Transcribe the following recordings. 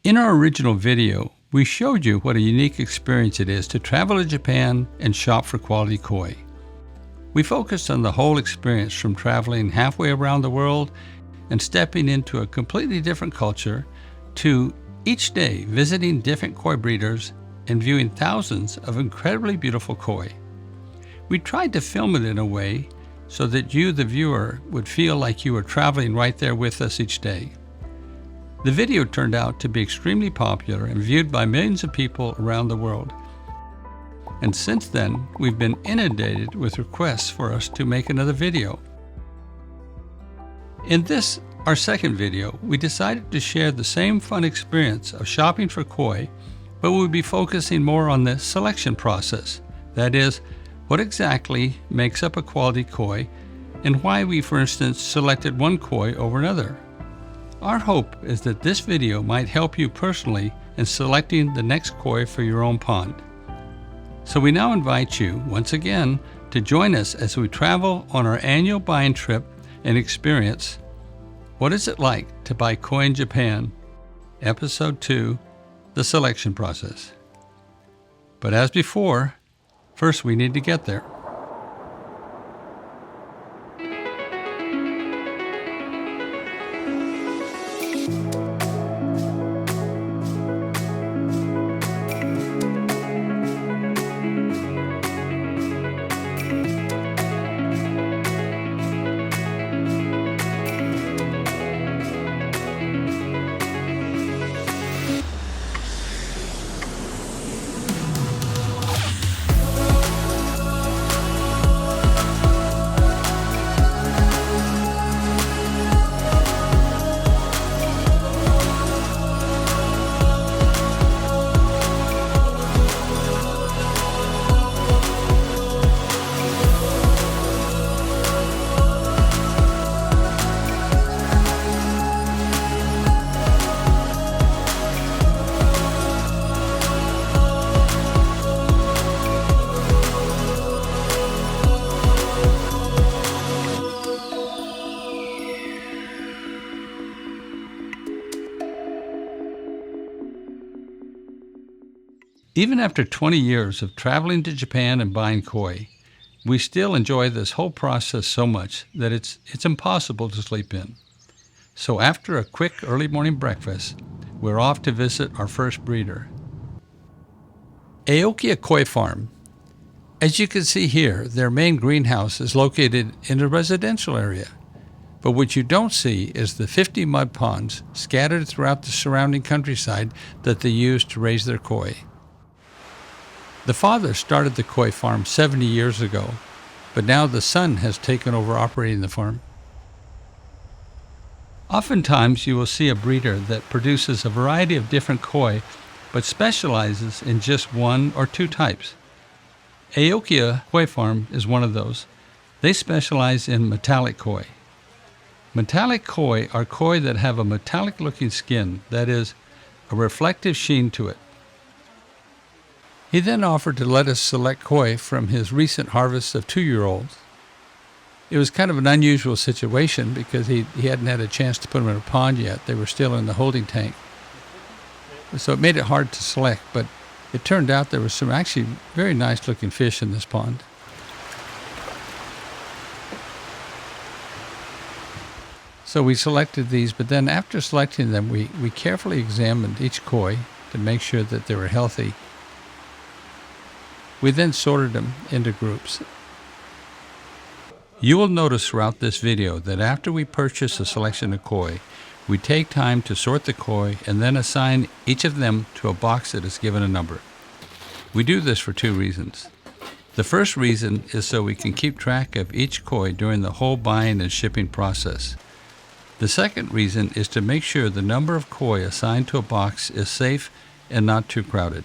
In our original video, we showed you what a unique experience it is to travel to Japan and shop for quality koi. We focused on the whole experience from traveling halfway around the world and stepping into a completely different culture to each day visiting different koi breeders and viewing thousands of incredibly beautiful koi. We tried to film it in a way so that you, the viewer, would feel like you were traveling right there with us each day. The video turned out to be extremely popular and viewed by millions of people around the world. And since then, we've been inundated with requests for us to make another video. In this, our second video, we decided to share the same fun experience of shopping for koi, but we'll be focusing more on the selection process. That is, what exactly makes up a quality koi and why we, for instance, selected one koi over another. Our hope is that this video might help you personally in selecting the next koi for your own pond. So we now invite you, once again, to join us as we travel on our annual buying trip and experience what is it like to buy koi in Japan, Episode 2, the selection process. But as before, first we need to get there. Even after 20 years of traveling to Japan and buying koi, we still enjoy this whole process so much that it's impossible to sleep in. So after a quick early morning breakfast, we're off to visit our first breeder. Aokiya Koi Farm. As you can see here, their main greenhouse is located in a residential area. But what you don't see is the 50 mud ponds scattered throughout the surrounding countryside that they use to raise their koi. The father started the koi farm 70 years ago, but now the son has taken over operating the farm. Oftentimes you will see a breeder that produces a variety of different koi, but specializes in just one or two types. Aokiya Koi Farm is one of those. They specialize in metallic koi. Metallic koi are koi that have a metallic-looking skin, that is, a reflective sheen to it. He then offered to let us select koi from his recent harvest of 2-year-olds. It was kind of an unusual situation because he hadn't had a chance to put them in a pond yet. They were still in the holding tank. So it made it hard to select, but it turned out there were some actually very nice looking fish in this pond. So we selected these, but then after selecting them, we carefully examined each koi to make sure that they were healthy. We then sorted them into groups. You will notice throughout this video that after we purchase a selection of koi, we take time to sort the koi and then assign each of them to a box that is given a number. We do this for 2 reasons. The first reason is so we can keep track of each koi during the whole buying and shipping process. The second reason is to make sure the number of koi assigned to a box is safe and not too crowded.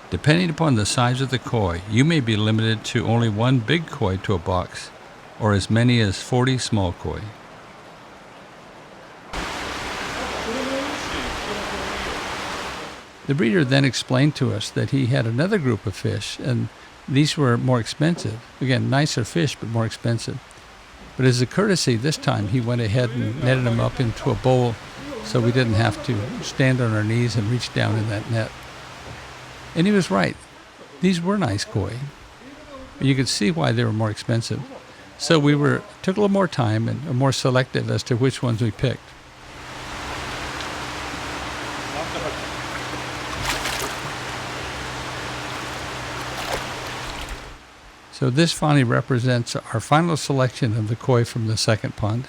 Depending upon the size of the koi, you may be limited to only one big koi to a box, or as many as 40 small koi. The breeder then explained to us that he had another group of fish, and these were more expensive. Again, nicer fish, but more expensive. But as a courtesy this time, he went ahead and netted them up into a bowl so we didn't have to stand on our knees and reach down in that net. And he was right. These were nice koi. You could see why they were more expensive. So we took a little more time and were more selective as to which ones we picked. So this finally represents our final selection of the koi from the second pond.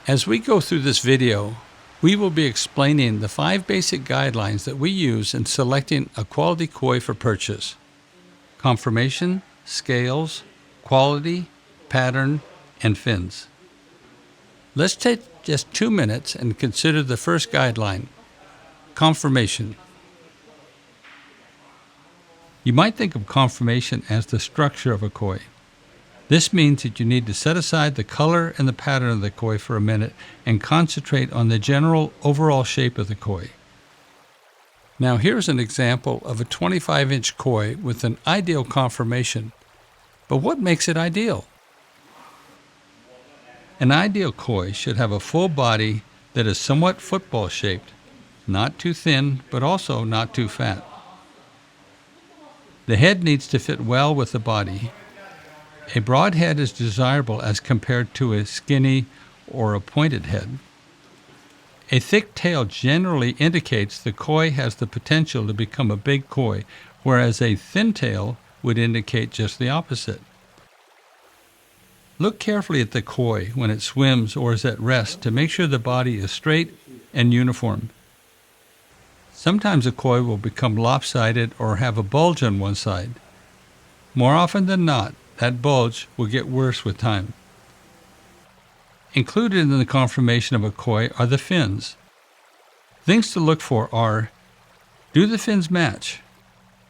As we go through this video, we will be explaining the 5 basic guidelines that we use in selecting a quality koi for purchase: conformation, scales, quality, pattern, and fins. Let's take just 2 minutes and consider the first guideline: conformation. You might think of conformation as the structure of a koi. This means that you need to set aside the color and the pattern of the koi for a minute and concentrate on the general overall shape of the koi. Now here's an example of a 25-inch koi with an ideal conformation. But what makes it ideal? An ideal koi should have a full body that is somewhat football-shaped, not too thin, but also not too fat. The head needs to fit well with the body. A broad head is desirable as compared to a skinny or a pointed head. A thick tail generally indicates the koi has the potential to become a big koi, whereas a thin tail would indicate just the opposite. Look carefully at the koi when it swims or is at rest to make sure the body is straight and uniform. Sometimes a koi will become lopsided or have a bulge on one side. More often than not, that bulge will get worse with time. Included in the conformation of a koi are the fins. Things to look for are: do the fins match?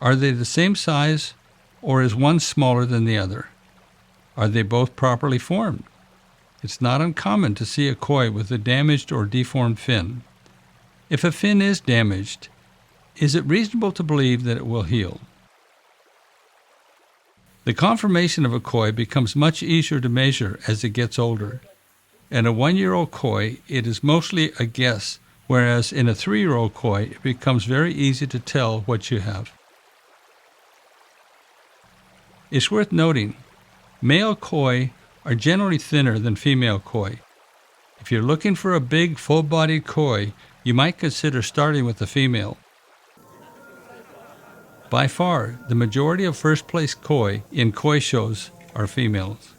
Are they the same size, or is one smaller than the other? Are they both properly formed? It's not uncommon to see a koi with a damaged or deformed fin. If a fin is damaged, is it reasonable to believe that it will heal? The conformation of a koi becomes much easier to measure as it gets older. In a 1-year-old koi, it is mostly a guess, whereas in a 3-year-old koi, it becomes very easy to tell what you have. It's worth noting, male koi are generally thinner than female koi. If you're looking for a big, full-bodied koi, you might consider starting with the female. By far, the majority of first-place koi in koi shows are females.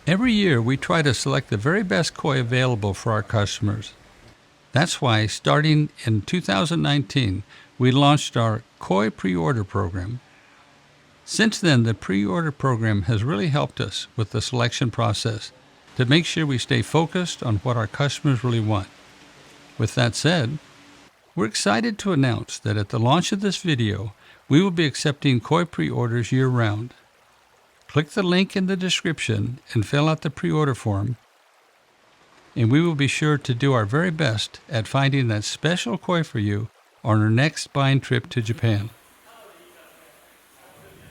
Every year, we try to select the very best koi available for our customers. That's why, starting in 2019, we launched our Koi Pre-Order Program. Since then, the pre-order program has really helped us with the selection process to make sure we stay focused on what our customers really want. With that said, we're excited to announce that at the launch of this video, we will be accepting koi pre-orders year-round. Click the link in the description and fill out the pre-order form, and we will be sure to do our very best at finding that special koi for you on our next buying trip to Japan.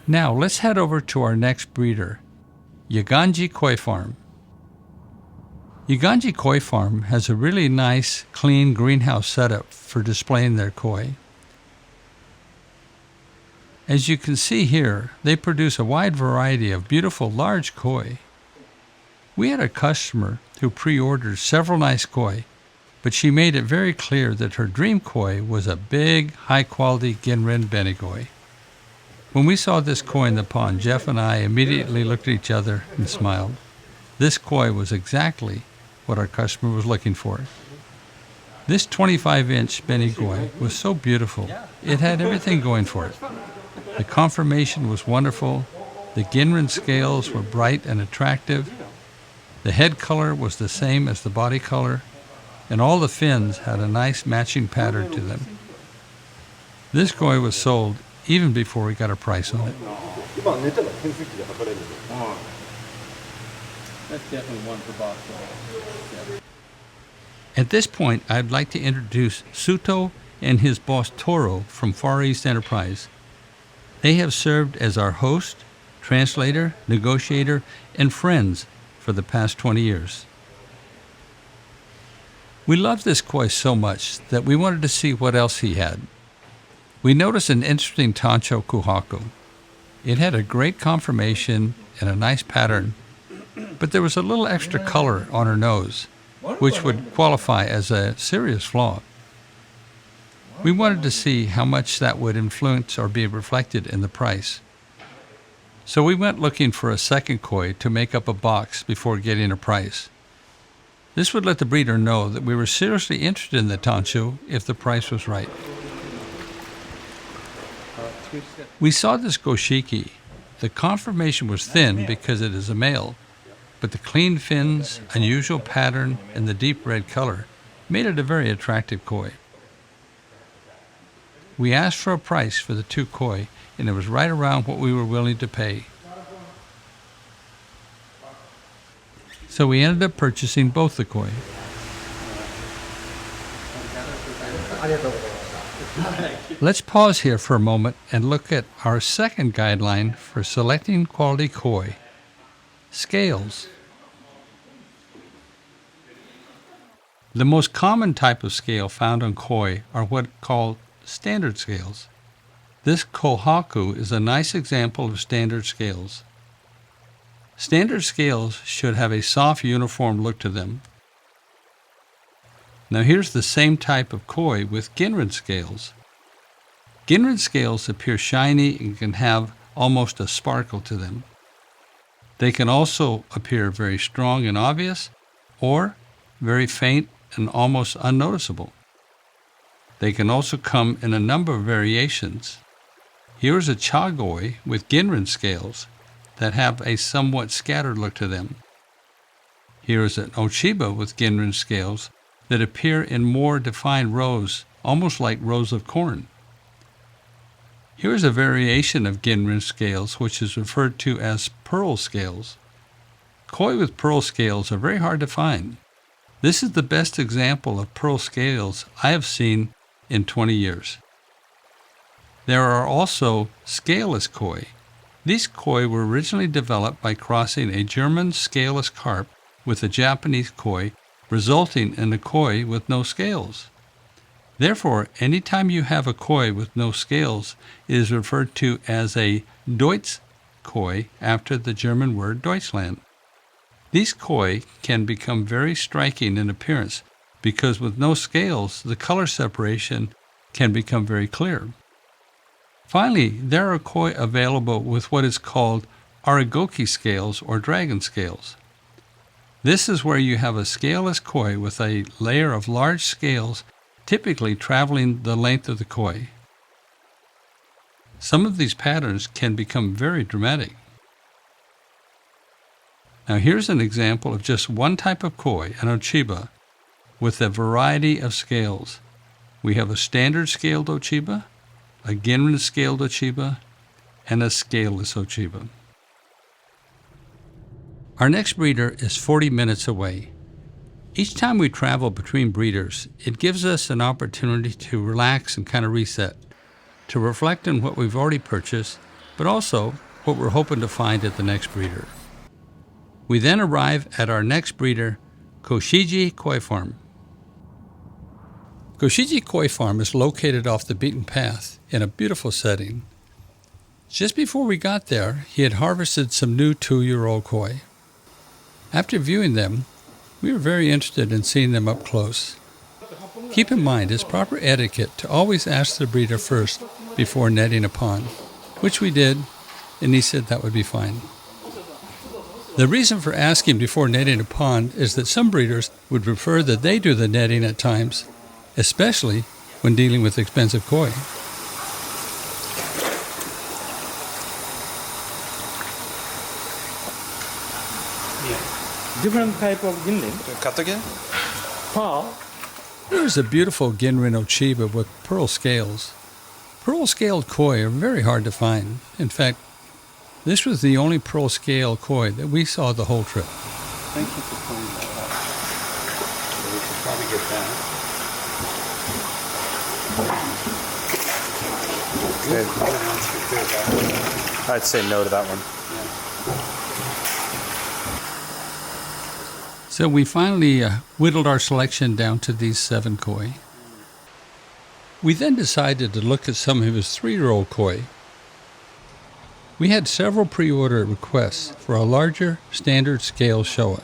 Now let's head over to our next breeder, Yaganji Koi Farm. Yaganji Koi Farm has a really nice, clean greenhouse setup for displaying their koi. As you can see here, they produce a wide variety of beautiful large koi. We had a customer who pre-ordered several nice koi, but she made it very clear that her dream koi was a big, high-quality Ginrin benigoi. When we saw this koi in the pond, Jeff and I immediately looked at each other and smiled. This koi was exactly what our customer was looking for. This 25-inch benigoi was so beautiful. It had everything going for it. The conformation was wonderful. The Ginrin scales were bright and attractive. The head color was the same as the body color, and all the fins had a nice matching pattern to them. This koi was sold even before we got a price on it. That's definitely one for box. At this point, I'd like to introduce Suto and his boss Toro from Far East Enterprise. They have served as our host, translator, negotiator, and friends for for the past 20 years. We loved this koi so much that we wanted to see what else he had. We noticed an interesting tancho kuhaku. It had a great conformation and a nice pattern, but there was a little extra color on her nose, which would qualify as a serious flaw. We wanted to see how much that would influence or be reflected in the price. So we went looking for a second koi to make up a box before getting a price. This would let the breeder know that we were seriously interested in the tancho if the price was right. We saw this goshiki. The conformation was thin because it is a male, but the clean fins, unusual pattern, and the deep red color made it a very attractive koi. We asked for a price for the two koi, and it was right around what we were willing to pay. So we ended up purchasing both the koi. Let's pause here for a moment and look at our second guideline for selecting quality koi: scales. The most common type of scale found on koi are what are called standard scales. This kohaku is a nice example of standard scales. Standard scales should have a soft, uniform look to them. Now here's the same type of koi with Ginrin scales. Ginrin scales appear shiny and can have almost a sparkle to them. They can also appear very strong and obvious, or very faint and almost unnoticeable. They can also come in a number of variations. Here is a chagoi with Ginrin scales that have a somewhat scattered look to them. Here is an Ochiba with Ginrin scales that appear in more defined rows, almost like rows of corn. Here is a variation of Ginrin scales which is referred to as pearl scales. Koi with pearl scales are very hard to find. This is the best example of pearl scales I have seen in 20 years. There are also scaleless koi. These koi were originally developed by crossing a German scaleless carp with a Japanese koi, resulting in a koi with no scales. Therefore, anytime you have a koi with no scales, it is referred to as a Deutsch koi after the German word Deutschland. These koi can become very striking in appearance because with no scales, the color separation can become very clear. Finally, there are koi available with what is called arigoki scales or dragon scales. This is where you have a scaleless koi with a layer of large scales typically traveling the length of the koi. Some of these patterns can become very dramatic. Now here's an example of just one type of koi, an Ochiba, with a variety of scales. We have a standard scaled Ochiba, a Ginrin scaled Ochiba, and a scaleless Ochiba. Our next breeder is 40 minutes away. Each time we travel between breeders, it gives us an opportunity to relax and kind of reset, to reflect on what we've already purchased, but also what we're hoping to find at the next breeder. We then arrive at our next breeder, Koshiji Koi Farm. Koshiji Koi Farm is located off the beaten path in a beautiful setting. Just before we got there, he had harvested some new 2-year-old koi. After viewing them, we were very interested in seeing them up close. Keep in mind, it's proper etiquette to always ask the breeder first before netting a pond, which we did, and he said that would be fine. The reason for asking before netting a pond is that some breeders would prefer that they do the netting at times, especially when dealing with expensive koi. Different type of Guideline. Pearl. Here is a beautiful Ginrin Ochiba with pearl scales. Pearl scaled koi are very hard to find. In fact, this was the only pearl scale koi that we saw the whole trip. Thank you for pointing that out. So we should probably get that. I'd say no to that one. So we finally whittled our selection down to these 7 koi. We then decided to look at some of his 3-year-old koi. We had several pre-order requests for a larger standard scale Showa.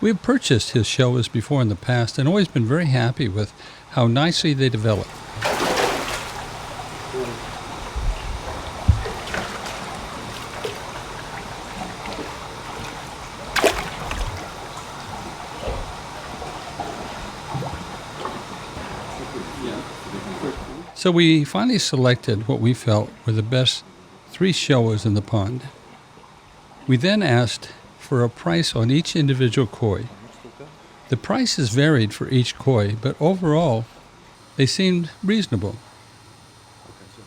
We have purchased his Showas before in the past and always been very happy with how nicely they develop. So we finally selected what we felt were the best 3 Showas in the pond. We then asked for a price on each individual koi. The prices varied for each koi, but overall, they seemed reasonable.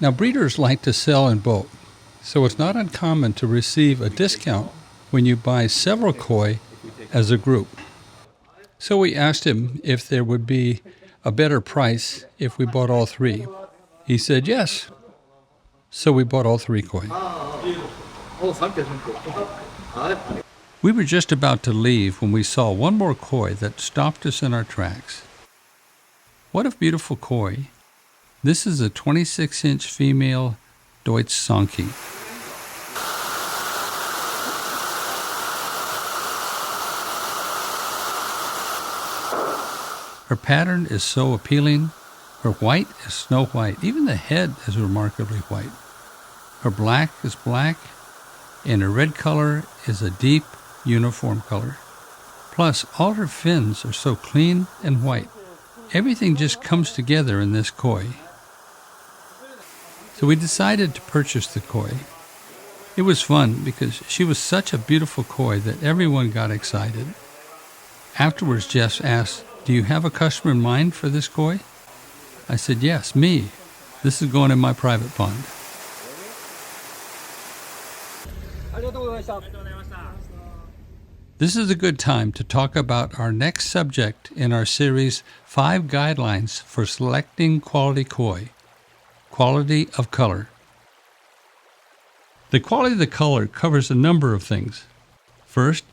Now, breeders like to sell in bulk, so it's not uncommon to receive a discount when you buy several koi as a group. So we asked him if there would be a better price if we bought all 3. He said yes. So we bought all 3 koi. We were just about to leave when we saw one more koi that stopped us in our tracks. What a beautiful koi. This is a 26-inch female Deutsch Sanki. Her pattern is so appealing. Her white is snow white. Even the head is remarkably white. Her black is black, and her red color is a deep, uniform color. Plus, all her fins are so clean and white. Everything just comes together in this koi. So we decided to purchase the koi. It was fun because she was such a beautiful koi that everyone got excited. Afterwards, Jeff asked, "Do you have a customer in mind for this koi?" I said, "Yes, me. This is going in my private pond." This is a good time to talk about our next subject in our series, 5 Guidelines for Selecting Quality Koi. Quality of color. The quality of the color covers a number of things. First,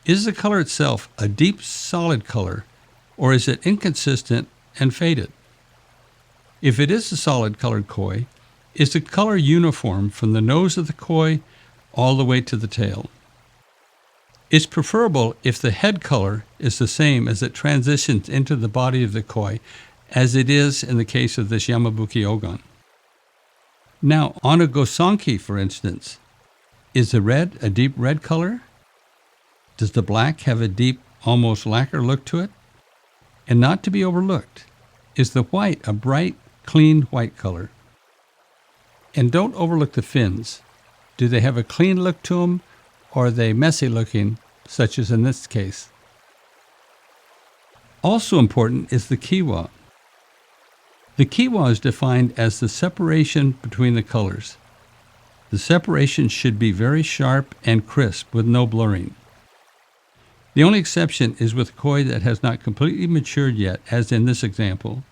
is the color itself a deep, solid color, or is it inconsistent and faded? If it is a solid colored koi, is the color uniform from the nose of the koi all the way to the tail? It's preferable if the head color is the same as it transitions into the body of the koi, as it is in the case of this Yamabuki Ogon. Now, on a Gosanki, for instance, is the red a deep red color? Does the black have a deep, almost lacquer look to it? And not to be overlooked, is the white a bright, clean white color? And don't overlook the fins. Do they have a clean look to them, or are they messy looking, such as in this case? Also important is the kiwa. The kiwa is defined as the separation between the colors. The separation should be very sharp and crisp with no blurring. The only exception is with koi that has not completely matured yet, as in this example.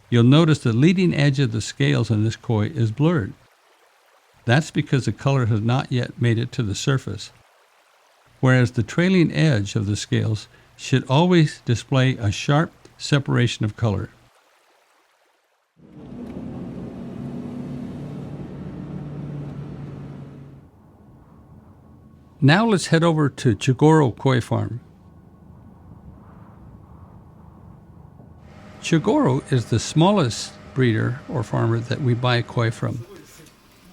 You'll notice the leading edge of the scales on this koi is blurred. That's because the color has not yet made it to the surface, whereas the trailing edge of the scales should always display a sharp separation of color. Now let's head over to Chogoro Koi Farm. Chogoro is the smallest breeder or farmer that we buy koi from.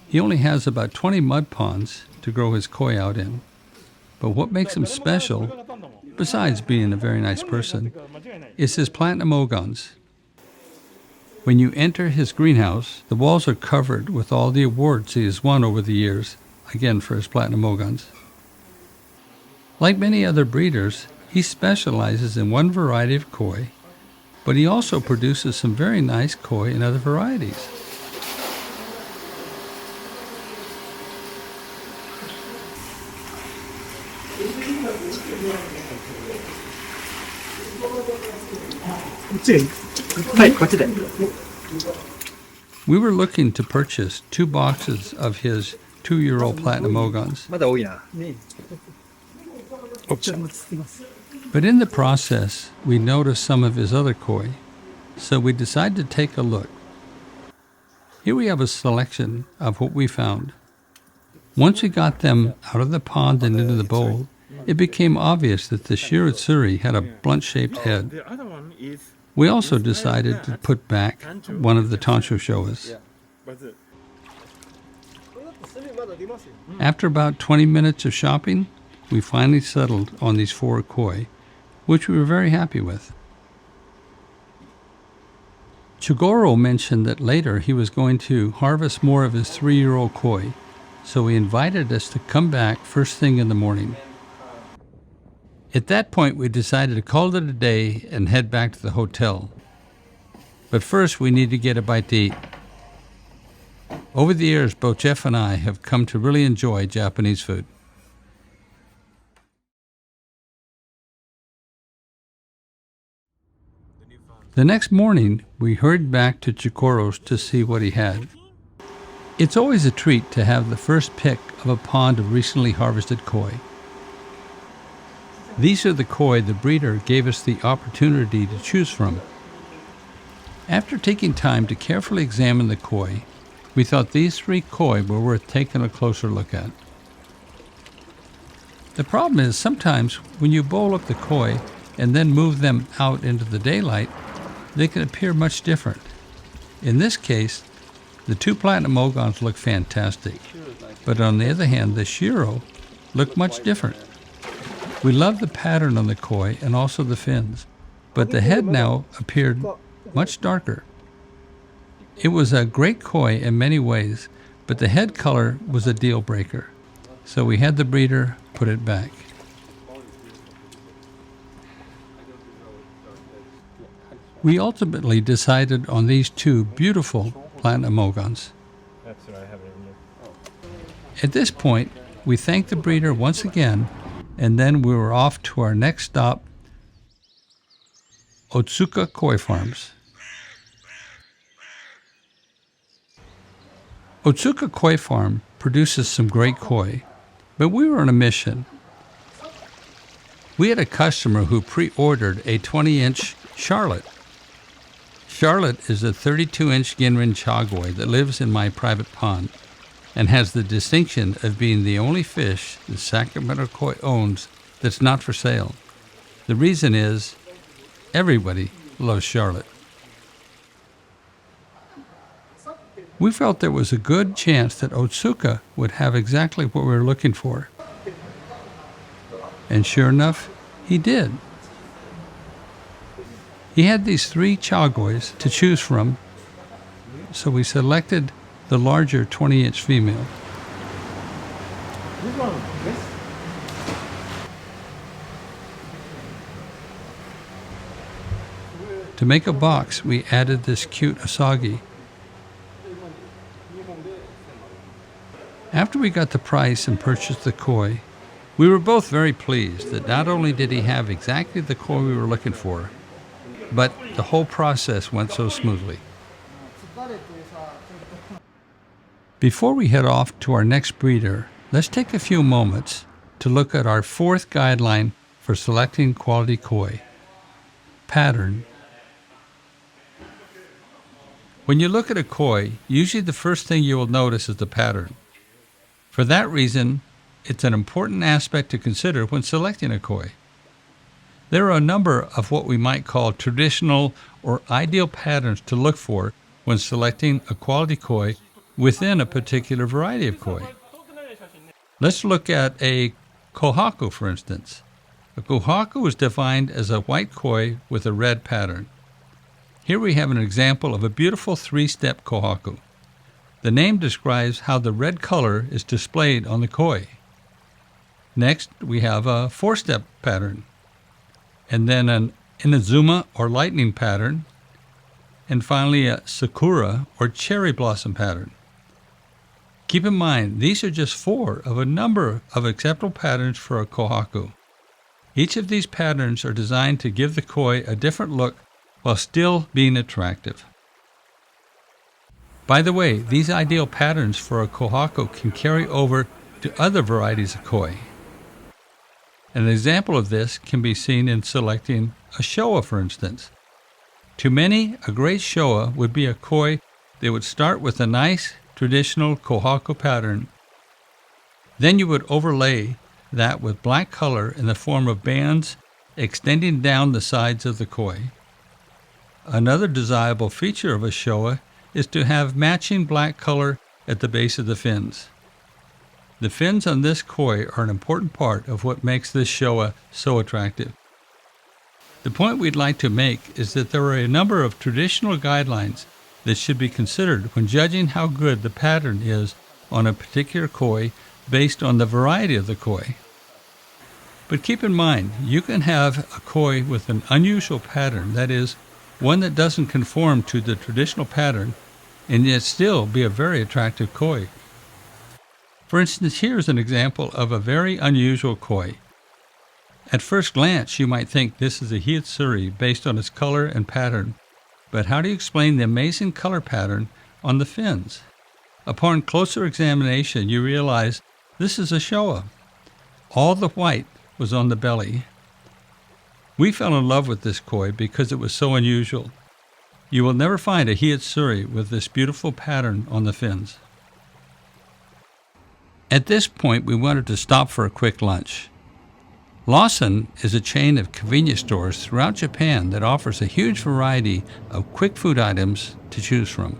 He only has about 20 mud ponds to grow his koi out in. But what makes him special, besides being a very nice person, is his platinum ogons. When you enter his greenhouse, the walls are covered with all the awards he has won over the years, again for his platinum ogons. Like many other breeders, he specializes in one variety of koi, but he also produces some very nice koi in other varieties. We were looking to purchase 2 boxes of his 2-year-old platinum ogons. But in the process, we noticed some of his other koi, so we decided to take a look. Here we have a selection of what we found. Once we got them out of the pond and into the bowl, it became obvious that the Shiratsuri had a blunt-shaped head. The other one is We also decided to put back one of the Tansho showas. After about 20 minutes of shopping, we finally settled on these 4 koi, which we were very happy with. Chogoro mentioned that later he was going to harvest more of his 3-year-old koi, so he invited us to come back first thing in the morning. At that point, we decided to call it a day and head back to the hotel. But first, we need to get a bite to eat. Over the years, both Jeff and I have come to really enjoy Japanese food. The next morning, we hurried back to Chogoro's to see what he had. It's always a treat to have the first pick of a pond of recently harvested koi. These are the koi the breeder gave us the opportunity to choose from. After taking time to carefully examine the koi, we thought these 3 koi were worth taking a closer look at. The problem is sometimes when you bowl up the koi and then move them out into the daylight, they can appear much different. In this case, the 2 platinum ogons look fantastic, but on the other hand, the shiro look much different. We love the pattern on the koi and also the fins, but the head now appeared much darker. It was a great koi in many ways, but the head color was a deal breaker, so we had the breeder put it back. We ultimately decided on these 2 beautiful platinum ogons. That's what I have in At this point, we thanked the breeder once again, and then we were off to our next stop, Otsuka Koi Farms. Otsuka Koi Farm produces some great koi, but we were on a mission. We had a customer who pre-ordered a 20-inch Charlotte. Charlotte is a 32-inch Ginrin Chagoi that lives in my private pond and has the distinction of being the only fish that Sacramento Koi owns that's not for sale. The reason is everybody loves Charlotte. We felt there was a good chance that Otsuka would have exactly what we were looking for. And sure enough, he did. He had these 3 chagois to choose from, so we selected the larger 20-inch female. To make a box, we added this cute asagi. After we got the price and purchased the koi, we were both very pleased that not only did he have exactly the koi we were looking for, but the whole process went so smoothly. Before we head off to our next breeder, let's take a few moments to look at our 4th guideline for selecting quality koi: pattern. When you look at a koi, usually the first thing you will notice is the pattern. For that reason, it's an important aspect to consider when selecting a koi. There are a number of what we might call traditional or ideal patterns to look for when selecting a quality koi within a particular variety of koi. Let's look at a kohaku, for instance. A kohaku is defined as a white koi with a red pattern. Here we have an example of a beautiful 3-step kohaku. The name describes how the red color is displayed on the koi. Next, we have a 4-step pattern, and then an inazuma or lightning pattern, and finally a sakura or cherry blossom pattern. Keep in mind, these are just 4 of a number of acceptable patterns for a kohaku. Each of these patterns are designed to give the koi a different look while still being attractive. By the way, these ideal patterns for a kohaku can carry over to other varieties of koi. An example of this can be seen in selecting a Showa, for instance. To many, a great Showa would be a koi that would start with a nice traditional kohaku pattern. Then you would overlay that with black color in the form of bands extending down the sides of the koi. Another desirable feature of a Showa is to have matching black color at the base of the fins. The fins on this koi are an important part of what makes this Showa so attractive. The point we'd like to make is that there are a number of traditional guidelines that should be considered when judging how good the pattern is on a particular koi based on the variety of the koi. But keep in mind, you can have a koi with an unusual pattern, that is, one that doesn't conform to the traditional pattern, and yet still be a very attractive koi. For instance, here's an example of a very unusual koi. At first glance, you might think this is a Hiyetsuri based on its color and pattern, but how do you explain the amazing color pattern on the fins? Upon closer examination, you realize this is a Showa. All the white was on the belly. We fell in love with this koi because it was so unusual. You will never find a Hiyetsuri with this beautiful pattern on the fins. At this point, we wanted to stop for a quick lunch. Lawson is a chain of convenience stores throughout Japan that offers a huge variety of quick food items to choose from.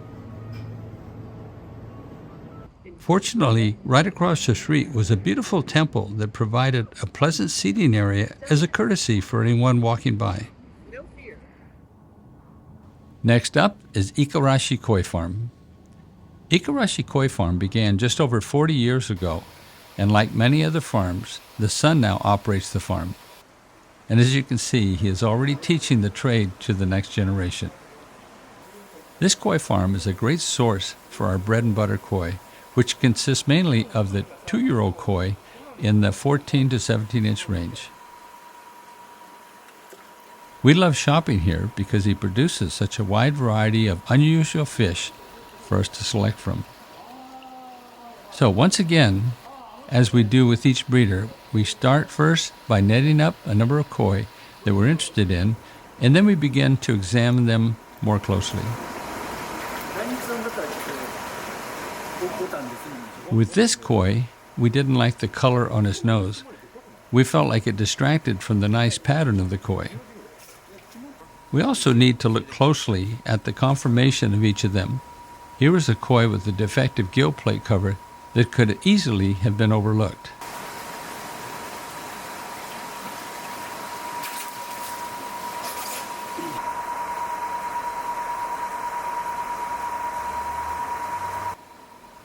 Fortunately, right across the street was a beautiful temple that provided a pleasant seating area as a courtesy for anyone walking by. Next up is Ikarashi Koi Farm. Ikarashi Koi Farm began just over 40 years ago, and like many other farms, the son now operates the farm. And as you can see, he is already teaching the trade to the next generation. This koi farm is a great source for our bread and butter koi, which consists mainly of the 2-year-old koi in the 14 to 17-inch range. We love shopping here because he produces such a wide variety of unusual fish for us to select from. So once again, as we do with each breeder, we start first by netting up a number of koi that we're interested in, and then we begin to examine them more closely. With this koi, we didn't like the color on his nose. We felt like it distracted from the nice pattern of the koi. We also need to look closely at the conformation of each of them. Here was a koi with a defective gill plate cover that could easily have been overlooked.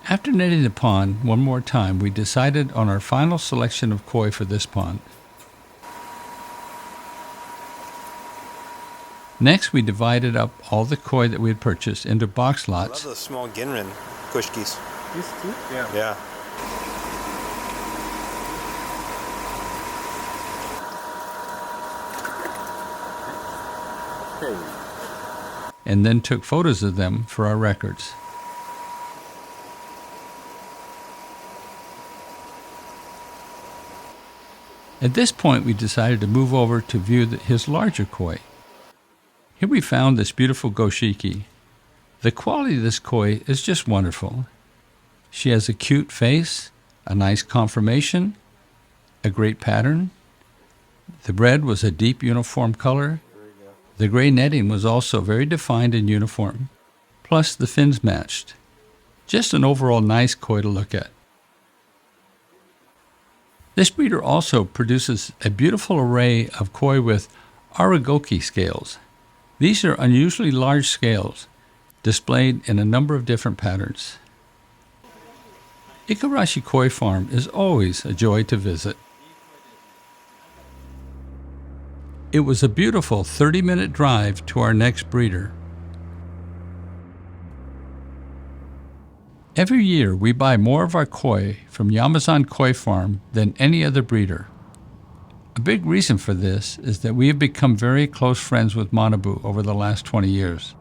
After netting the pond one more time, we decided on our final selection of koi for this pond. Next, we divided up all the koi that we had purchased into box lots. I love the small Ginrin kushkis. These two? Yeah. Yeah. Okay. And then took photos of them for our records. At this point, we decided to move over to view his larger koi. Here we found this beautiful goshiki. The quality of this koi is just wonderful. She has a cute face, a nice conformation, a great pattern. The bread was a deep uniform color. The gray netting was also very defined and uniform. Plus the fins matched. Just an overall nice koi to look at. This breeder also produces a beautiful array of koi with aragoki scales. These are unusually large scales, displayed in a number of different patterns. Ikarashi Koi Farm is always a joy to visit. It was a beautiful 30-minute drive to our next breeder. Every year, we buy more of our koi from Yamasan Koi Farm than any other breeder. A big reason for this is that we have become very close friends with Manabu over the last 20 years.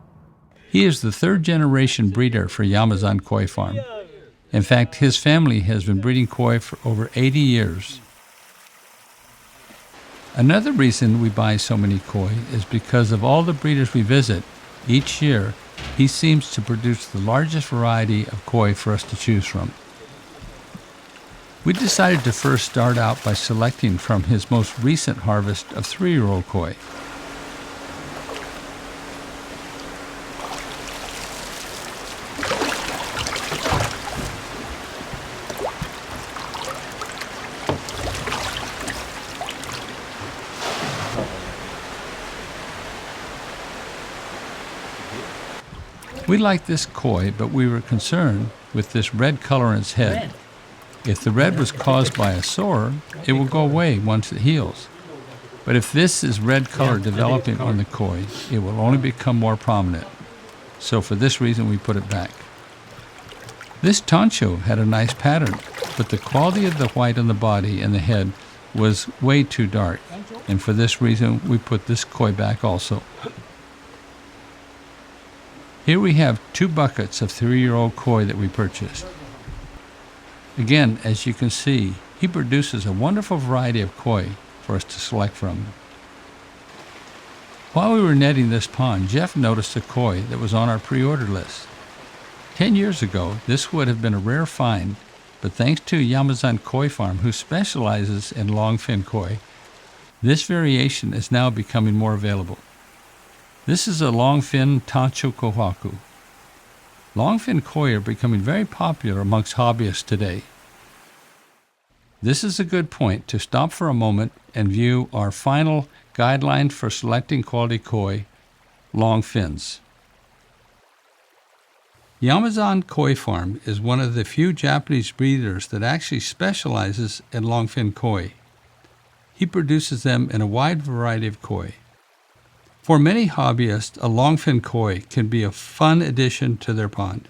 He is the third-generation breeder for Yamasan Koi Farm. In fact, his family has been breeding koi for over 80 years. Another reason we buy so many koi is because of all the breeders we visit. Each year, he seems to produce the largest variety of koi for us to choose from. We decided to first start out by selecting from his most recent harvest of 3-year-old koi. We liked this koi, but we were concerned with this red color in its head. If the red was caused by a sore, it will go away once it heals. But if this is red color developing on the koi, it will only become more prominent. So for this reason, we put it back. This tancho had a nice pattern, but the quality of the white on the body and the head was way too dark. And for this reason, we put this koi back also. Here we have 2 buckets of 3-year-old koi that we purchased. Again, as you can see, he produces a wonderful variety of koi for us to select from. While we were netting this pond, Jeff noticed a koi that was on our pre-order list. 10 years ago, this would have been a rare find, but thanks to Yamasan Koi Farm, who specializes in longfin koi, this variation is now becoming more available. This is a longfin tancho kohaku. Longfin koi are becoming very popular amongst hobbyists today. This is a good point to stop for a moment and view our final guideline for selecting quality koi, long fins. Yamasan Koi Farm is one of the few Japanese breeders that actually specializes in longfin koi. He produces them in a wide variety of koi. For many hobbyists, a longfin koi can be a fun addition to their pond.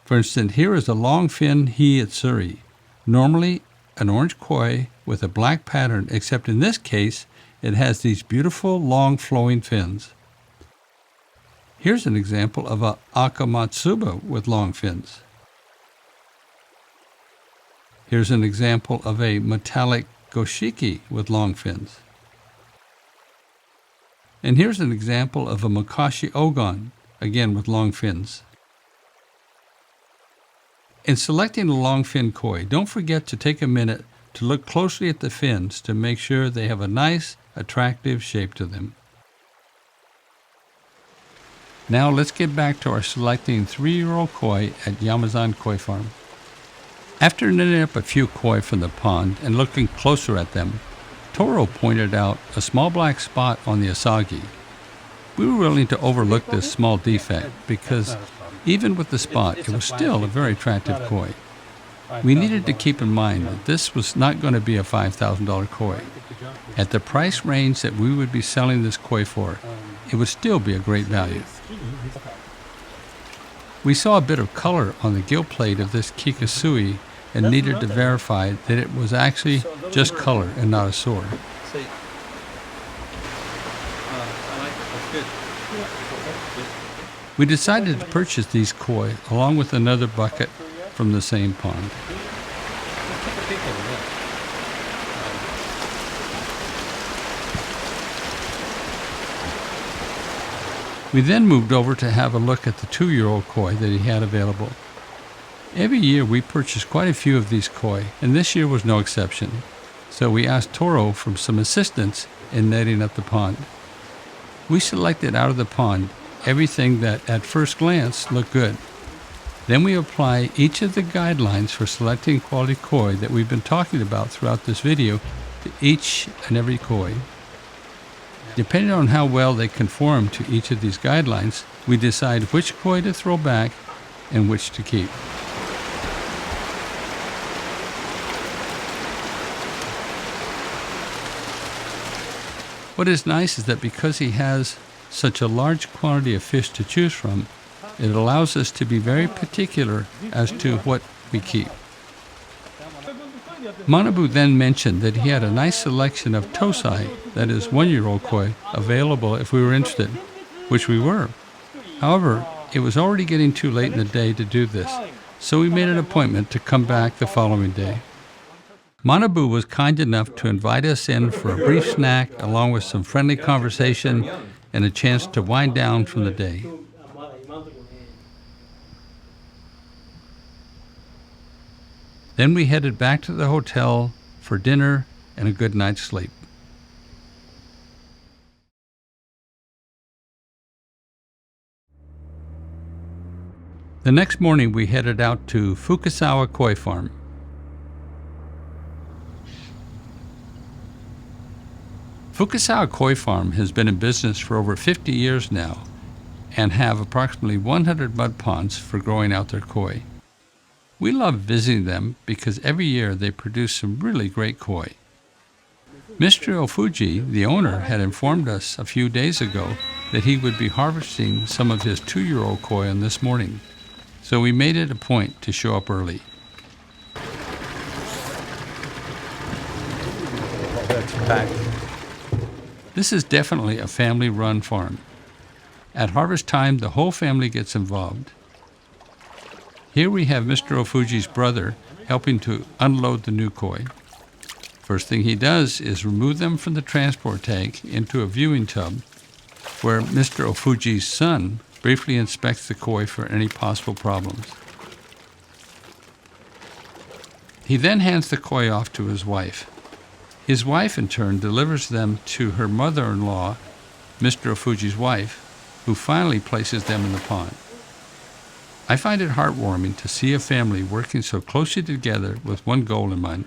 For instance, here is a longfin hiitsuri, normally an orange koi with a black pattern, except in this case, it has these beautiful long flowing fins. Here's an example of a akamatsuba with long fins. Here's an example of a metallic goshiki with long fins. And here's an example of a Mukashi ogon, again with long fins. In selecting a longfin koi, don't forget to take a minute to look closely at the fins to make sure they have a nice, attractive shape to them. Now let's get back to our selecting 3-year-old koi at Yamasan Koi Farm. After netting up a few koi from the pond and looking closer at them, Toro pointed out a small black spot on the asagi. We were willing to overlook this small defect because even with the spot, it was still a very attractive koi. We needed to keep in mind that this was not going to be a $5,000 koi. At the price range that we would be selling this koi for, it would still be a great value. We saw a bit of color on the gill plate of this kikasui and needed to verify that it was actually just color and not a sore. We decided to purchase these koi along with another bucket from the same pond. We then moved over to have a look at the 2-year-old koi that he had available. Every year we purchase quite a few of these koi, and this year was no exception. So we asked Toro for some assistance in netting up the pond. We selected out of the pond everything that at first glance looked good. Then we apply each of the guidelines for selecting quality koi that we've been talking about throughout this video to each and every koi. Depending on how well they conform to each of these guidelines, we decide which koi to throw back and which to keep. What is nice is that because he has such a large quantity of fish to choose from, it allows us to be very particular as to what we keep. Manabu then mentioned that he had a nice selection of tosai, that is 1-year-old koi, available if we were interested, which we were. However, it was already getting too late in the day to do this, so we made an appointment to come back the following day. Manabu was kind enough to invite us in for a brief snack along with some friendly conversation and a chance to wind down from the day. Then we headed back to the hotel for dinner and a good night's sleep. The next morning we headed out to Fukasawa Koi Farm. Fukasawa Koi Farm has been in business for over 50 years now and have approximately 100 mud ponds for growing out their koi. We love visiting them because every year they produce some really great koi. Mr. Ofuji, the owner, had informed us a few days ago that he would be harvesting some of his 2-year-old koi on this morning, so we made it a point to show up early. That's packed. This is definitely a family-run farm. At harvest time, the whole family gets involved. Here we have Mr. Ofuji's brother helping to unload the new koi. First thing he does is remove them from the transport tank into a viewing tub where Mr. Ofuji's son briefly inspects the koi for any possible problems. He then hands the koi off to his wife. His wife, in turn, delivers them to her mother-in-law, Mr. Ofuji's wife, who finally places them in the pond. I find it heartwarming to see a family working so closely together with one goal in mind.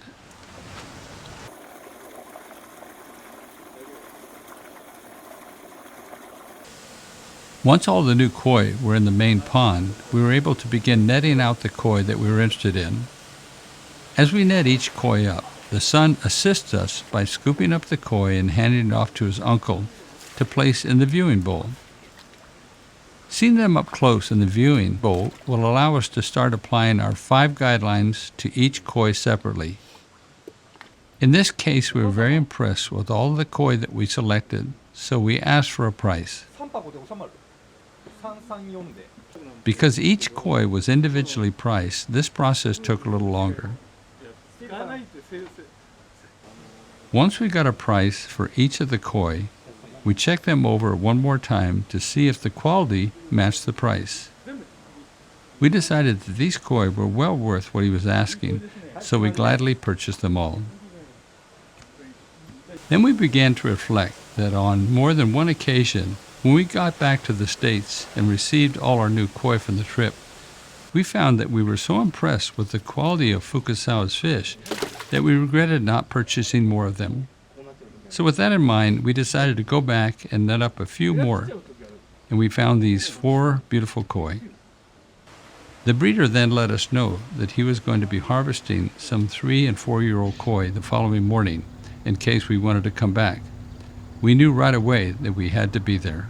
Once all the new koi were in the main pond, we were able to begin netting out the koi that we were interested in. As we net each koi up, the son assists us by scooping up the koi and handing it off to his uncle to place in the viewing bowl. Seeing them up close in the viewing bowl will allow us to start applying our 5 guidelines to each koi separately. In this case, we were very impressed with all of the koi that we selected, so we asked for a price. Because each koi was individually priced, this process took a little longer. Once we got a price for each of the koi, we checked them over one more time to see if the quality matched the price. We decided that these koi were well worth what he was asking, so we gladly purchased them all. Then we began to reflect that on more than one occasion, when we got back to the States and received all our new koi from the trip, we found that we were so impressed with the quality of Fukasawa's fish that we regretted not purchasing more of them. So with that in mind, we decided to go back and net up a few more, and we found these 4 beautiful koi. The breeder then let us know that he was going to be harvesting some 3- and 4-year-old koi the following morning in case we wanted to come back. We knew right away that we had to be there.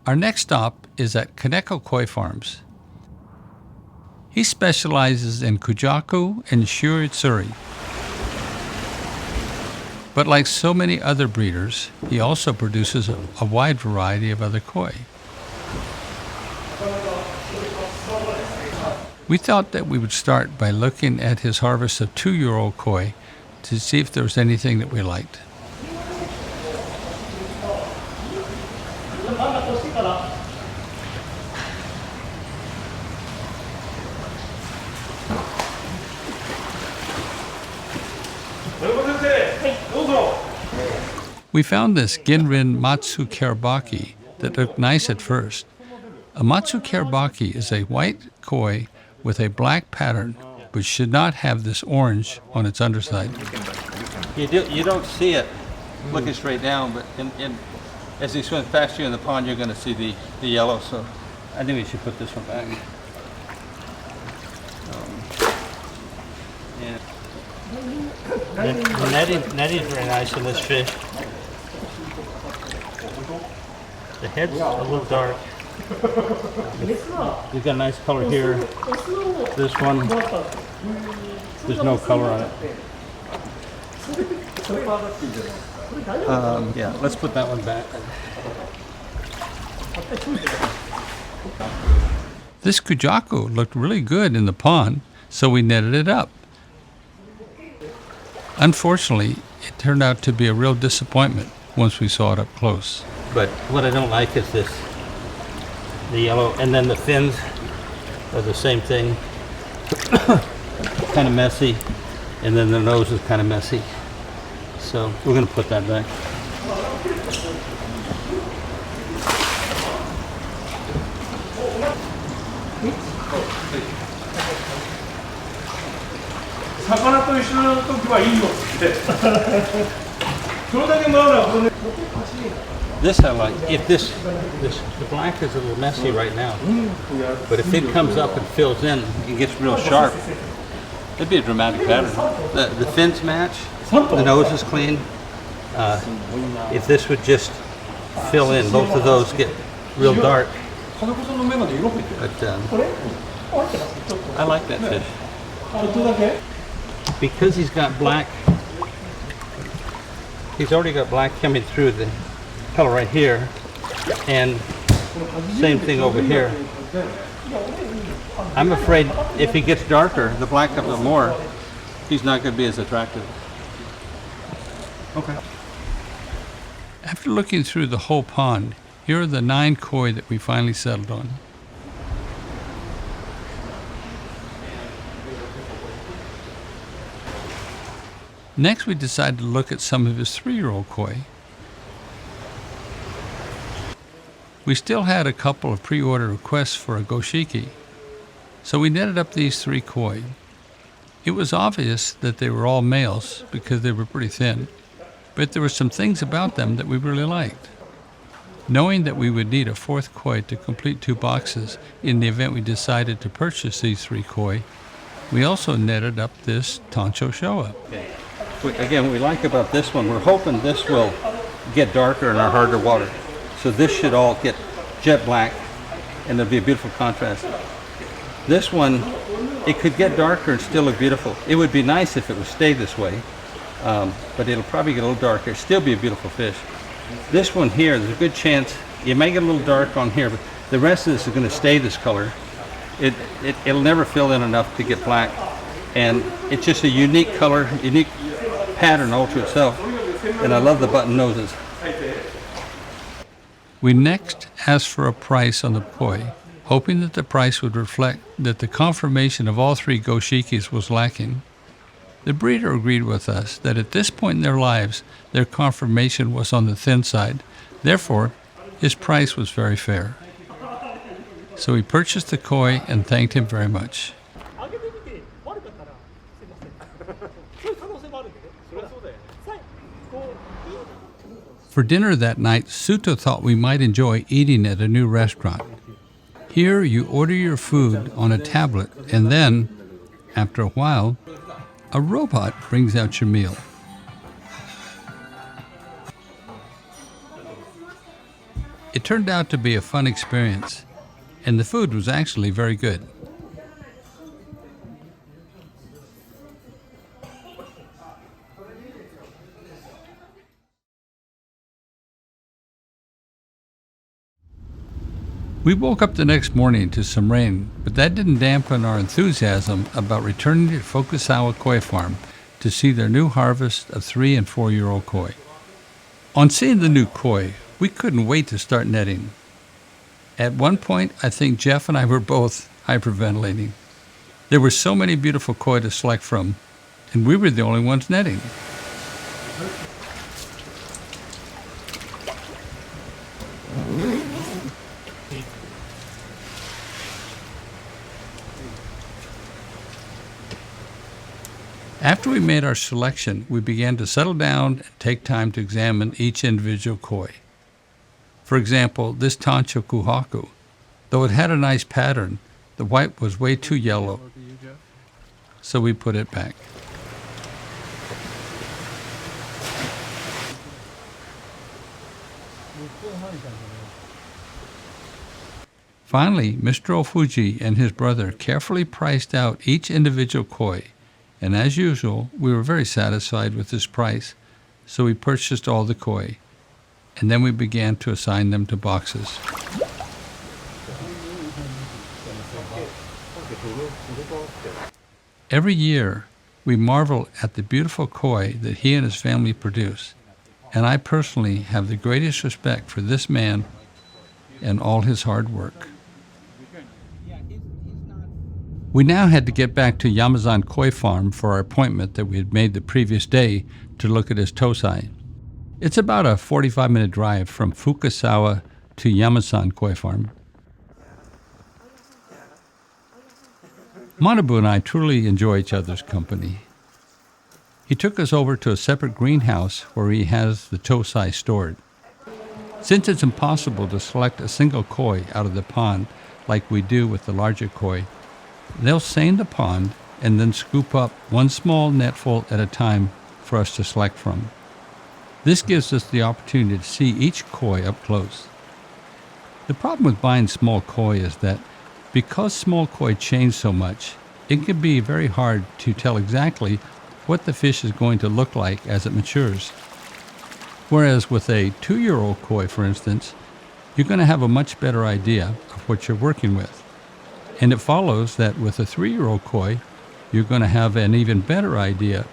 Our next stop is at Kaneko Koi Farms. He specializes in Kujaku and Shuritsuri. But like so many other breeders, he also produces a wide variety of other koi. We thought that we would start by looking at his harvest of 2-year-old koi to see if there was anything that we liked. We found this Ginrin Matsu Karabaki that looked nice at first. A Matsu Karabaki is a white koi with a black pattern, but should not have this orange on its underside. You don't see it looking straight down, but as they swim faster in the pond, you're going to see the yellow. So I think we should put this one back. The netting's very nice in this fish. The head's a little dark. You've got a nice color here. This one, there's no color on it. Yeah, let's put that one back. This kujaku looked really good in the pond, so we netted it up. Unfortunately, it turned out to be a real disappointment once we saw it up close. But what I don't like is this, the yellow, and then the fins are the same thing. Kind of messy, and then the nose is kind of messy. So we're going to put that back. This I like. If this the black is a little messy right now, but if it comes up and fills in and gets real sharp, it'd be a dramatic pattern. The fins match, the nose is clean. If this would just fill in, both of those get real dark. But I like that fish. Because he's got black, he's already got black coming through the color right here, and same thing over here. I'm afraid if he gets darker, the black a little more, he's not going to be as attractive. Okay. After looking through the whole pond, here are the 9 koi that we finally settled on. Next, we decided to look at some of his 3-year-old koi. We still had a couple of pre-order requests for a goshiki, so we netted up these 3 koi. It was obvious that they were all males because they were pretty thin, but there were some things about them that we really liked. Knowing that we would need a 4th koi to complete 2 boxes in the event we decided to purchase these 3 koi, we also netted up this Tancho Showa. Okay. Again, what we like about this one, we're hoping this will get darker in our harder water. So this should all get jet black, and there'll be a beautiful contrast. This one, it could get darker and still look beautiful. It would be nice if it would stay this way, but it'll probably get a little darker. It'll still be a beautiful fish. This one here, there's a good chance it may get a little dark on here, but the rest of this is going to stay this color. It'll never fill in enough to get black, and it's just a unique color, unique pattern all to itself, and I love the button noses. We next asked for a price on the koi, hoping that the price would reflect that the conformation of all 3 goshikis was lacking. The breeder agreed with us that at this point in their lives, their conformation was on the thin side. Therefore, his price was very fair. So we purchased the koi and thanked him very much. For dinner that night, Suto thought we might enjoy eating at a new restaurant. Here, you order your food on a tablet, and then, after a while, a robot brings out your meal. It turned out to be a fun experience, and the food was actually very good. We woke up the next morning to some rain, but that didn't dampen our enthusiasm about returning to Fukasawa Koi Farm to see their new harvest of 3- and 4-year-old koi. On seeing the new koi, we couldn't wait to start netting. At one point, I think Jeff and I were both hyperventilating. There were so many beautiful koi to select from, and we were the only ones netting. After we made our selection, we began to settle down and take time to examine each individual koi. For example, this Tancho Kuhaku, though it had a nice pattern, the white was way too yellow, so we put it back. Finally, Mr. Ofuji and his brother carefully priced out each individual koi, and as usual, we were very satisfied with this price, so we purchased all the koi, and then we began to assign them to boxes. Every year, we marvel at the beautiful koi that he and his family produce, and I personally have the greatest respect for this man and all his hard work. We now had to get back to Yamasan Koi Farm for our appointment that we had made the previous day to look at his tosai. It's about a 45-minute drive from Fukasawa to Yamasan Koi Farm. Manabu and I truly enjoy each other's company. He took us over to a separate greenhouse where he has the tosai stored. Since it's impossible to select a single koi out of the pond like we do with the larger koi, they'll seine the pond and then scoop up one small netful at a time for us to select from. This gives us the opportunity to see each koi up close. The problem with buying small koi is that because small koi change so much, it can be very hard to tell exactly what the fish is going to look like as it matures. Whereas with a 2-year-old koi, for instance, you're going to have a much better idea of what you're working with. And it follows that with a 3-year-old koi, you're going to have an even better idea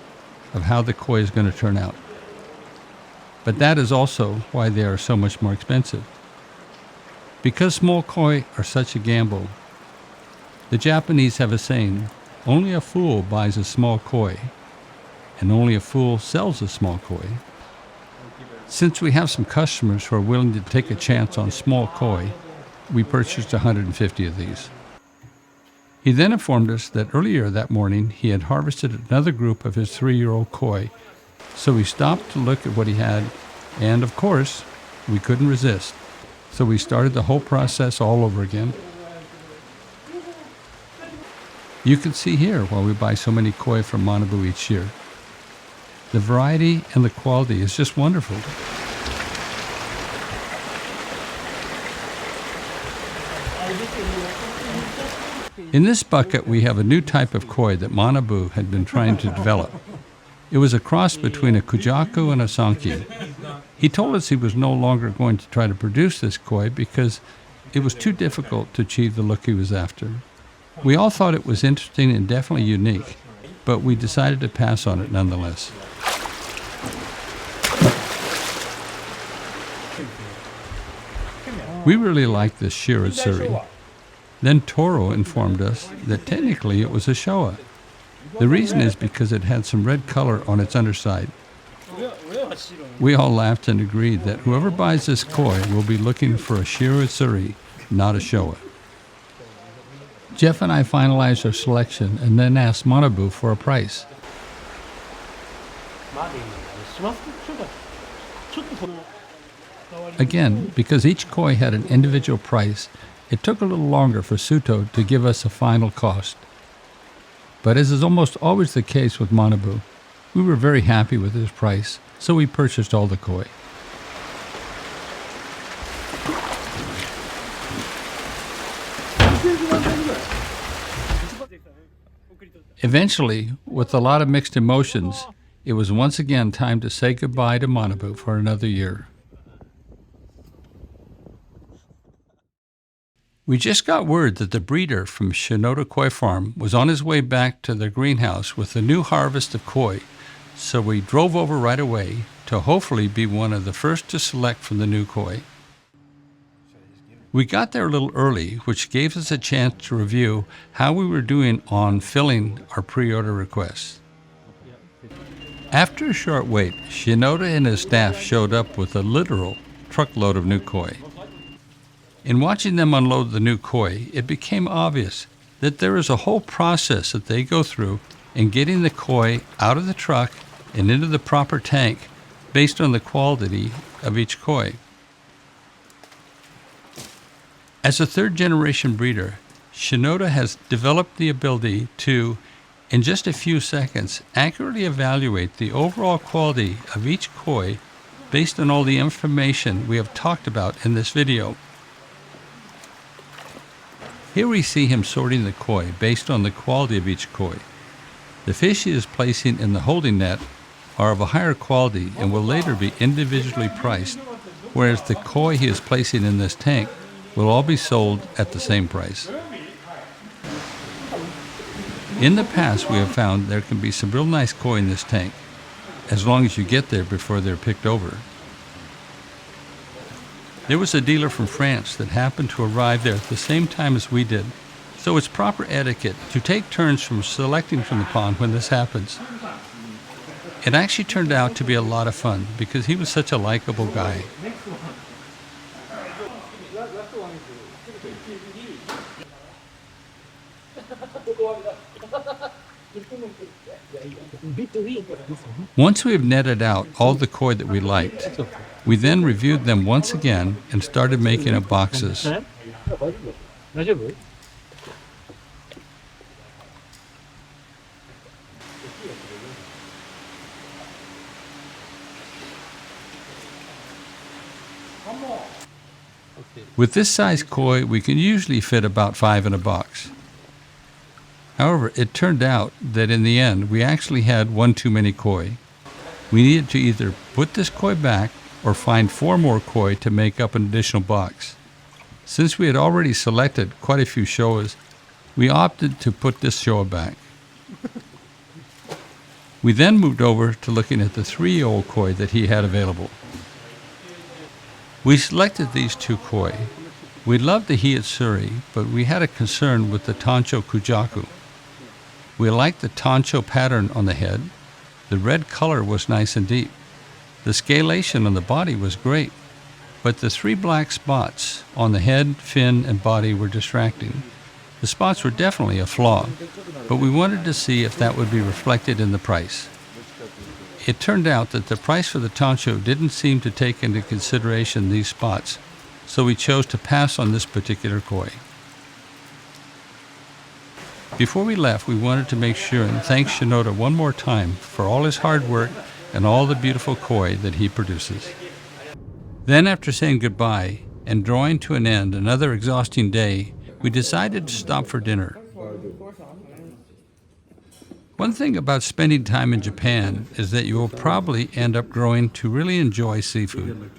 of how the koi is going to turn out. But that is also why they are so much more expensive. Because small koi are such a gamble, the Japanese have a saying, only a fool buys a small koi, and only a fool sells a small koi. Since we have some customers who are willing to take a chance on small koi, we purchased 150 of these. He then informed us that earlier that morning he had harvested another group of his 3-year-old koi, so we stopped to look at what he had, and of course, we couldn't resist. So we started the whole process all over again. You can see here why we buy so many koi from Manabu each year. The variety and the quality is just wonderful. In this bucket, we have a new type of koi that Manabu had been trying to develop. It was a cross between a kujaku and a sanki. He told us he was no longer going to try to produce this koi because it was too difficult to achieve the look he was after. We all thought it was interesting and definitely unique, but we decided to pass on it nonetheless. We really liked this Shiratsuri. Then Toro informed us that technically it was a Showa. The reason is because it had some red color on its underside. We all laughed and agreed that whoever buys this koi will be looking for a Shiratsuri, not a Showa. Jeff and I finalized our selection and then asked Manabu for a price. Again, because each koi had an individual price, it took a little longer for Suto to give us a final cost. But as is almost always the case with Manabu, we were very happy with his price, so we purchased all the koi. Eventually, with a lot of mixed emotions, it was once again time to say goodbye to Manabu for another year. We just got word that the breeder from Shinoda Koi Farm was on his way back to their greenhouse with a new harvest of koi, so we drove over right away to hopefully be one of the first to select from the new koi. We got there a little early, which gave us a chance to review how we were doing on filling our pre-order requests. After a short wait, Shinoda and his staff showed up with a literal truckload of new koi. In watching them unload the new koi, it became obvious that there is a whole process that they go through in getting the koi out of the truck and into the proper tank based on the quality of each koi. As a third-generation breeder, Shinoda has developed the ability to, in just a few seconds, accurately evaluate the overall quality of each koi based on all the information we have talked about in this video. Here we see him sorting the koi based on the quality of each koi. The fish he is placing in the holding net are of a higher quality and will later be individually priced, whereas the koi he is placing in this tank will all be sold at the same price. In the past, we have found there can be some real nice koi in this tank, as long as you get there before they're picked over. There was a dealer from France that happened to arrive there at the same time as we did, so it's proper etiquette to take turns from selecting from the pond when this happens. It actually turned out to be a lot of fun because he was such a likable guy. Once we have netted out all the koi that we liked, we then reviewed them once again and started making up boxes. With this size koi, we can usually fit about 5 in a box. However, it turned out that in the end, we actually had one too many koi. We needed to either put this koi back or find 4 more koi to make up an additional box. Since we had already selected quite a few showas, we opted to put this showa back. We then moved over to looking at the 3-year-old koi that he had available. We selected these 2 koi. We loved the Hiyatsuri, but we had a concern with the Tancho Kujaku. We liked the Tancho pattern on the head. The red color was nice and deep. The scalation on the body was great, but the 3 black spots on the head, fin, and body were distracting. The spots were definitely a flaw, but we wanted to see if that would be reflected in the price. It turned out that the price for the Tancho didn't seem to take into consideration these spots, so we chose to pass on this particular koi. Before we left, we wanted to make sure and thank Shinoda one more time for all his hard work and all the beautiful koi that he produces. Then, after saying goodbye and drawing to an end another exhausting day, we decided to stop for dinner. One thing about spending time in Japan is that you will probably end up growing to really enjoy seafood.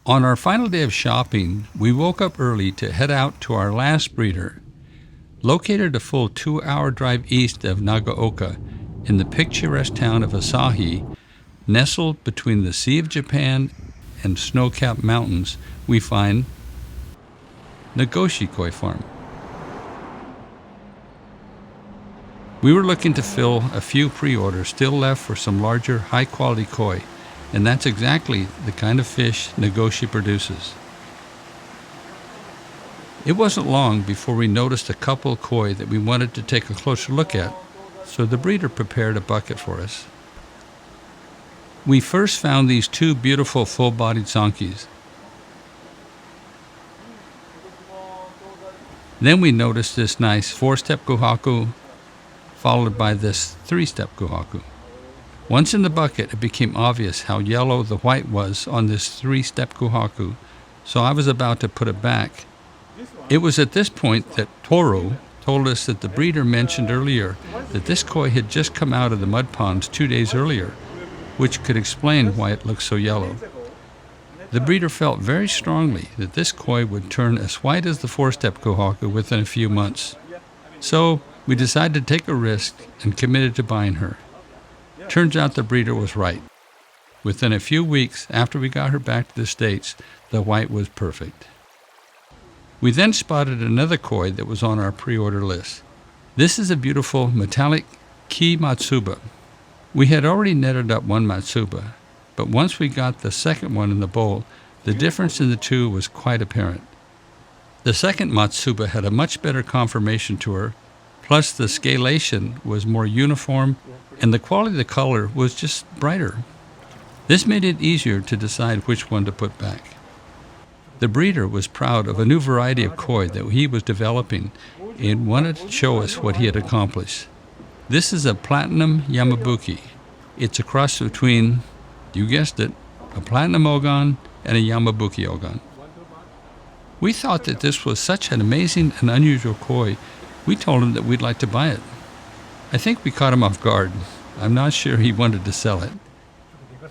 On our final day of shopping, we woke up early to head out to our last breeder. Located a full 2-hour drive east of Nagaoka in the picturesque town of Asahi, nestled between the Sea of Japan and snow-capped mountains, we find Nagoshi Koi Farm. We were looking to fill a few pre-orders still left for some larger, high-quality koi, and that's exactly the kind of fish Nagoshi produces. It wasn't long before we noticed a couple koi that we wanted to take a closer look at, so the breeder prepared a bucket for us. We first found these 2 beautiful full-bodied sankis. Then we noticed this nice 4-step kohaku, followed by this 3-step kohaku. Once in the bucket, it became obvious how yellow the white was on this 3-step kohaku, so I was about to put it back. It was at this point that Toru told us that the breeder mentioned earlier that this koi had just come out of the mud ponds 2 days earlier, which could explain why it looked so yellow. The breeder felt very strongly that this koi would turn as white as the 4-step kohaku within a few months. So we decided to take a risk and committed to buying her. Turns out the breeder was right. Within a few weeks after we got her back to the States, the white was perfect. We then spotted another koi that was on our pre-order list. This is a beautiful metallic Ki Matsuba. We had already netted up 1 Matsuba, but once we got the second one in the bowl, the difference in the 2 was quite apparent. The second Matsuba had a much better conformation to her, plus the scalation was more uniform and the quality of the color was just brighter. This made it easier to decide which one to put back. The breeder was proud of a new variety of koi that he was developing and wanted to show us what he had accomplished. This is a platinum yamabuki. It's a cross between, you guessed it, a platinum ogon and a yamabuki ogon. We thought that this was such an amazing and unusual koi, we told him that we'd like to buy it. I think we caught him off guard. I'm not sure he wanted to sell it.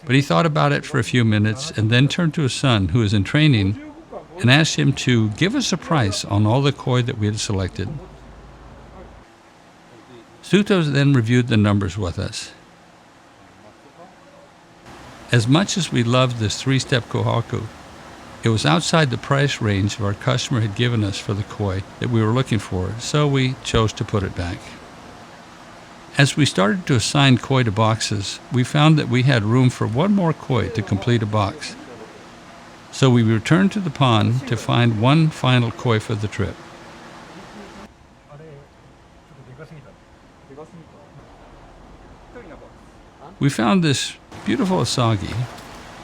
but he thought about it for a few minutes and then turned to his son, who is in training, and asked him to give us a price on all the koi that we had selected. Suto then reviewed the numbers with us. As much as we loved this three-step kohaku, it was outside the price range our customer had given us for the koi that we were looking for, so we chose to put it back. As we started to assign koi to boxes, we found that we had room for one more koi to complete a box. So we returned to the pond to find one final koi for the trip. We found this beautiful asagi.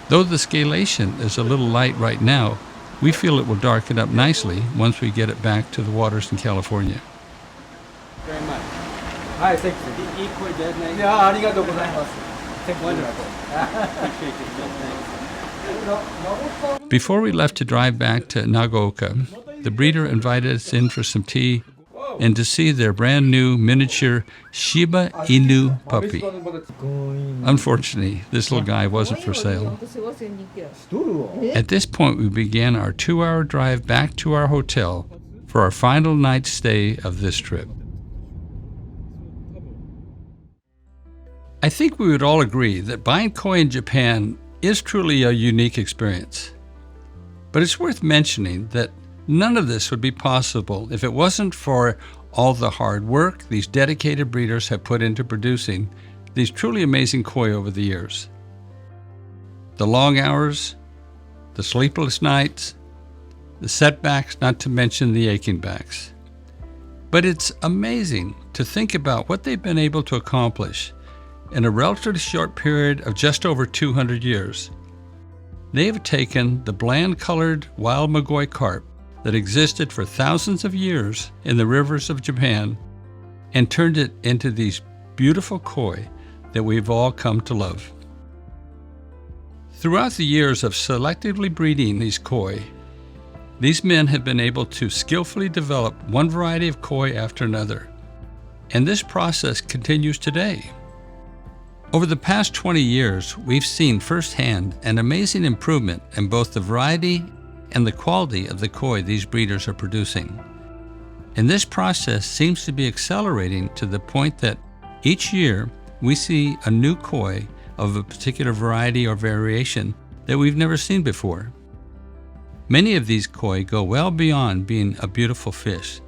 Though the scalation is a little light right now, we feel it will darken up nicely once we get it back to the waters in California. Very much. Hi, thank you. Equally dead, mate. Yeah, arigatou gozaimasu. Wonderful. Appreciate it. Before we left to drive back to Nagaoka, the breeder invited us in for some tea and to see their brand new miniature Shiba Inu puppy. Unfortunately, this little guy wasn't for sale. At this point, we began our 2-hour drive back to our hotel for our final night's stay of this trip. I think we would all agree that buying koi in Japan is truly a unique experience. But it's worth mentioning that none of this would be possible if it wasn't for all the hard work these dedicated breeders have put into producing these truly amazing koi over the years. The long hours, the sleepless nights, the setbacks, not to mention the aching backs. But it's amazing to think about what they've been able to accomplish in a relatively short period of just over 200 years. They have taken the bland-colored wild Magoi carp that existed for thousands of years in the rivers of Japan and turned it into these beautiful koi that we've all come to love. Throughout the years of selectively breeding these koi, these men have been able to skillfully develop one variety of koi after another, and this process continues today. Over the past 20 years, we've seen firsthand an amazing improvement in both the variety and the quality of the koi these breeders are producing. And this process seems to be accelerating to the point that each year we see a new koi of a particular variety or variation that we've never seen before. Many of these koi go well beyond being a beautiful fish.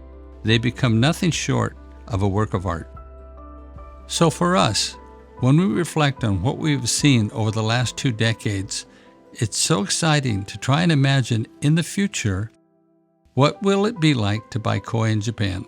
They become nothing short of a work of art. So for us, when we reflect on what we've seen over the last 2 decades, it's so exciting to try and imagine in the future, what will it be like to buy koi in Japan?